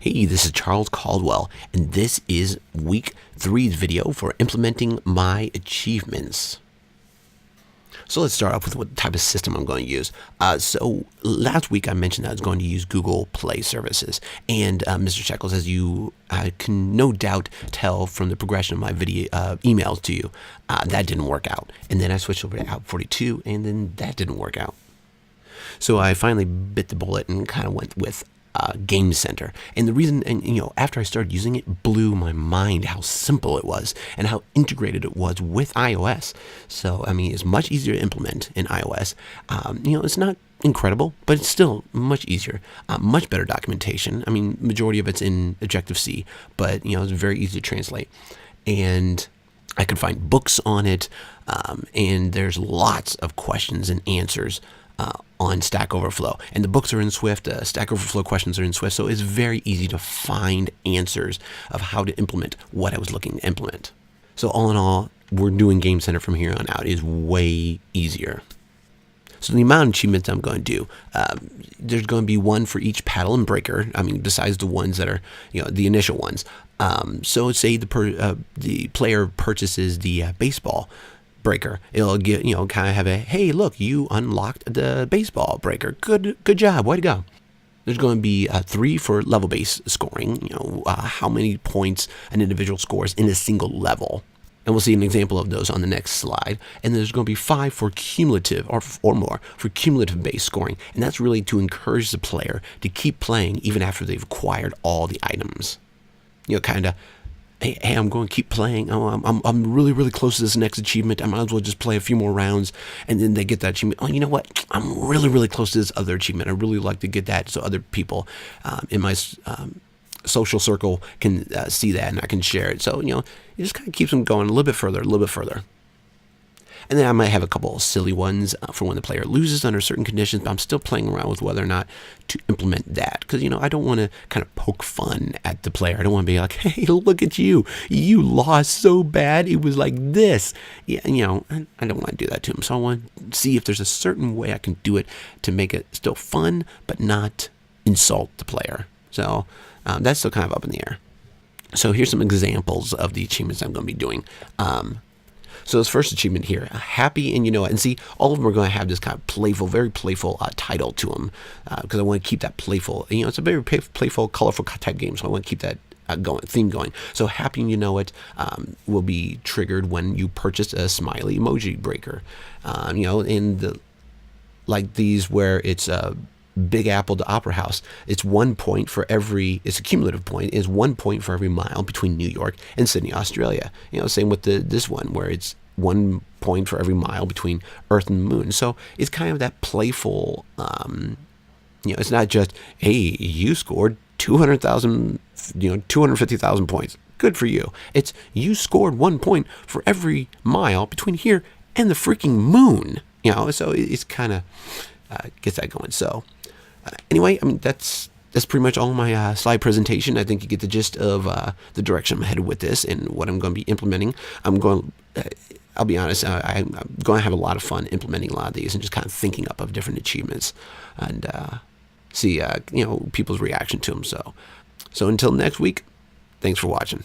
Hey, this is Charles Caldwell, and this is week 3's video for implementing my achievements. So let's start off with what type of system I'm going to use. So last week I mentioned that I was going to use Google Play services, and Mr. Shekels, as you can no doubt tell from the progression of my video emails to you, that didn't work out. And then I switched over to Out 42, and then that didn't work out. So I finally bit the bullet and kind of went with Game Center. And the reason, after I started using it, it blew my mind how simple it was and how integrated it was with iOS. So, it's much easier to implement in iOS. It's not incredible, but it's still much easier. Much better documentation. Majority of it's in Objective-C, but, it's very easy to translate. And I could find books on it, and there's lots of questions and answers on Stack Overflow, and the books are in Swift. Stack Overflow questions are in Swift, so it's very easy to find answers of how to implement what I was looking to implement. So all in all, we're doing Game Center from here on out is way easier. So the amount of achievements I'm going to do, there's going to be one for each paddle and breaker. Besides the ones that are, the initial ones. So say the player purchases the baseball breaker, it'll get, kind of have a, hey, look, you unlocked the baseball breaker. Good job. Way to go. There's going to be 3 for level-based scoring, how many points an individual scores in a single level. And we'll see an example of those on the next slide. And there's going to be 5 for cumulative or more for cumulative-based scoring. And that's really to encourage the player to keep playing even after they've acquired all the items. Hey, I'm going to keep playing. I'm really, really close to this next achievement. I might as well just play a few more rounds, and then they get that achievement. Oh, you know what? I'm really, really close to this other achievement. I really like to get that, so other people in my social circle can see that, and I can share it. So it just kind of keeps them going a little bit further. And then I might have a couple of silly ones for when the player loses under certain conditions, but I'm still playing around with whether or not to implement that. Because, I don't want to kind of poke fun at the player. I don't want to be like, hey, look at you. You lost so bad. It was like this. Yeah, I don't want to do that to him. So I want to see if there's a certain way I can do it to make it still fun, but not insult the player. So that's still kind of up in the air. So here's some examples of the achievements I'm going to be doing. So this first achievement here, happy and and see, all of them are going to have this kind of playful, very playful title to them because I want to keep that playful. It's a very playful, colorful type game, so I want to keep that theme going. So happy and will be triggered when you purchase a smiley emoji breaker. In the like these where it's Big Apple to Opera House, it's 1 point for every, it's a cumulative point, is 1 point for every mile between New York and Sydney, Australia. Same with this one where it's 1 point for every mile between Earth and the Moon. So it's kind of that playful, it's not just, hey, you scored 200,000, 250,000 points. Good for you. It's you scored 1 point for every mile between here and the freaking moon. So it's kind of gets that going. So anyway, that's pretty much all my slide presentation. I think you get the gist of the direction I'm headed with this and what I'm going to be implementing. I'll be honest, I'm going to have a lot of fun implementing a lot of these and just kind of thinking up of different achievements and see people's reaction to them. So until next week, thanks for watching.